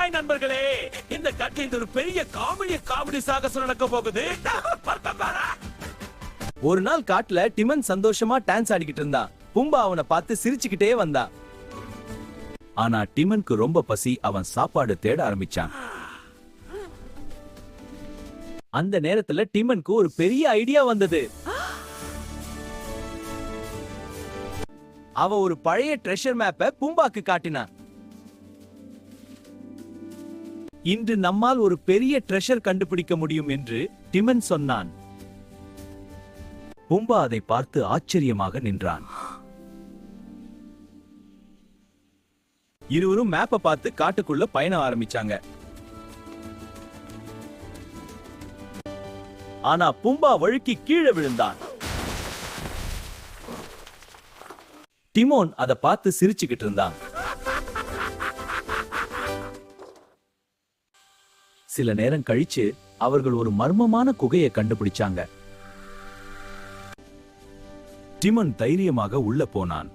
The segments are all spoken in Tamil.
ஹாய் நண்பர்களே, இந்த கட்டில் ஒரு பெரிய காமெடி சாகசம் நடக்க போகுது. ஒரு நாள் காட்டுல டிமன் சந்தோஷமா டான்ஸ் ஆடிக்கிட்டு இருந்தான். பும்பா அவனை பார்த்து சிரிச்சுக்கிட்டே வந்தான். ஆனா டிமனுக்கு ரொம்ப பசி. அவன் சாப்பாடு தேட ஆரம்பிச்சான். அந்த நேரத்துல டிமனுக்கு ஒரு பெரிய ஐடியா வந்தது. அவன் ஒரு பழைய ட்ரெஷர் மேப்பை பும்பாக்கு காட்டினான். இன்று நம்மால் ஒரு பெரிய ட்ரெஷர் கண்டுபிடிக்க முடியும் என்று டிமன் சொன்னான். பும்பா அதை பார்த்து ஆச்சரியமாக நின்றான். இருவரும் மேப்பை பார்த்து காட்டுக்குள்ள பயணம் ஆரம்பிச்சாங்க. ஆனா பும்பா வழுக்கி கீழே விழுந்தான். டிமோன் அதை பார்த்து சிரிச்சுக்கிட்டு இருந்தான். சில நேரம் கழிச்சு அவர்கள் ஒரு மர்மமான குகையை கண்டுபிடிச்சாங்க. டிமன் தைரியமாக உள்ள போனான்.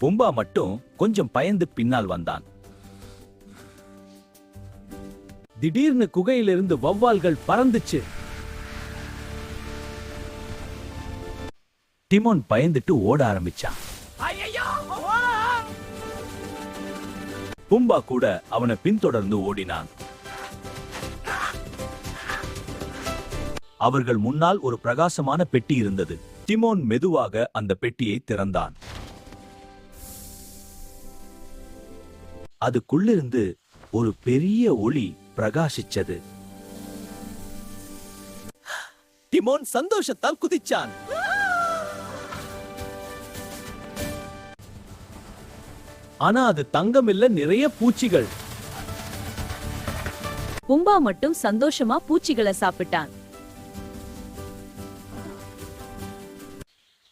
பும்பா மட்டும் கொஞ்சம் பயந்து பின்னால் வந்தான். திடீர்னு குகையிலிருந்து வௌவால்கள் பறந்துச்சு. டிமோன் பயந்துட்டு ஓட ஆரம்பிச்சான். பும்பா கூட அவனை பின்தொடர்ந்து ஓடினான். அவர்கள் முன்னால் ஒரு பிரகாசமான பெட்டி இருந்தது. டிமோன் மெதுவாக அந்த பெட்டியை திறந்தான். அதுக்குள்ளிருந்து ஒரு பெரிய ஒளி பிரகாசிச்சது. டிமோன் சந்தோஷத்தால் குதிச்சான். ஆனா அது தங்கம் இல்ல, நிறைய பூச்சிகள். பும்பா மட்டும் சந்தோஷமா பூச்சிகளை சாப்பிட்டான்.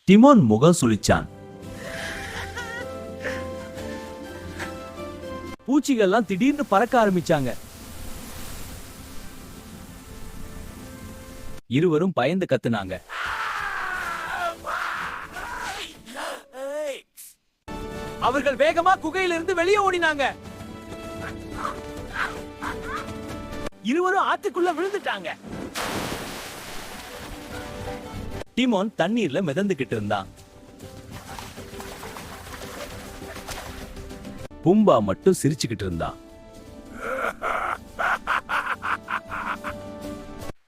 டிமோன் முகம் சுளிச்சான். பூச்சிகள்லாம் திடீர்னு பறக்க ஆரம்பிச்சாங்க. இருவரும் பயந்து கத்துனாங்க. அவர்கள் வேகமா குகையிலிருந்து வெளியே ஓடினாங்க. இருவரும் ஆத்துக்குள்ள விழுந்துட்டாங்க. டிமோன் தண்ணீர்ல மிதந்துகிட்டு இருந்தான். பும்பா மட்டும் சிரிச்சுக்கிட்டு இருந்தான்.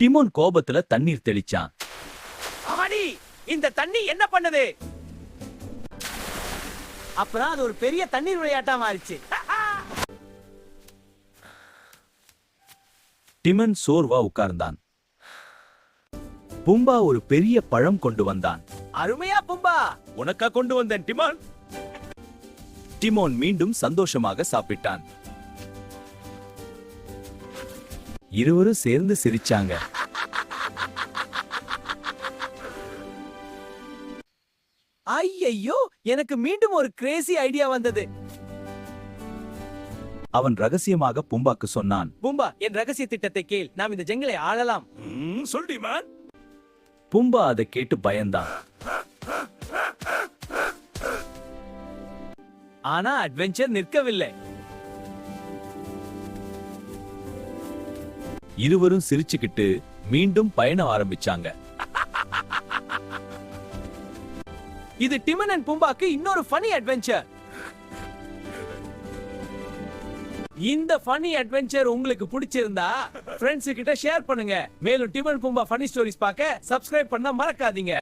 டிமோன் கோபத்துல தண்ணீர் தெளிச்சான். இந்த தண்ணி என்ன பண்ணுது? அப்புறம் அது ஒரு பெரிய தண்ணீர் விளையாட்டா மாறிச்சு. டிமன் சோர்வா உட்கார்ந்தான். பும்பா ஒரு பெரிய பழம் கொண்டு வந்தான். அருமையா பும்பா, உனக்கா கொண்டு வந்தேன் டிமோன். டிமோன் மீண்டும் சந்தோஷமாக சாப்பிட்டான். இருவரும் சேர்ந்து சிரிச்சாங்க. ஐயையோ, எனக்கு மீண்டும் ஒரு கிரேசி ஐடியா வந்தது. அவன் ரகசியமாக பும்பாக்கு சொன்னான். பும்பா, என் ரகசிய திட்டத்தை கேள். நாம் இந்த ஜங்கலை ஆளலாம். சொல்டி மேன். பும்பா அதை கேட்டு பயந்தான். ஆனா அட்வென்ச்சர் நிற்கவில்லை. இருவரும் சிரிச்சுக்கிட்டு மீண்டும் பயணம் ஆரம்பிச்சாங்க. இது டிமன் அண்ட் பும்பாக்கு இன்னொரு ஃபனி அட்வென்ச்சர். இந்த ஃபனி அட்வென்ச்சர் உங்களுக்கு பிடிச்சிருந்தா ஃப்ரெண்ட்ஸ் கிட்ட ஷேர் பண்ணுங்க. மேலும் டிமன் பும்பா ஃபனி ஸ்டோரிஸ் பார்க்க சப்ஸ்கிரைப் பண்ண மறக்காதீங்க.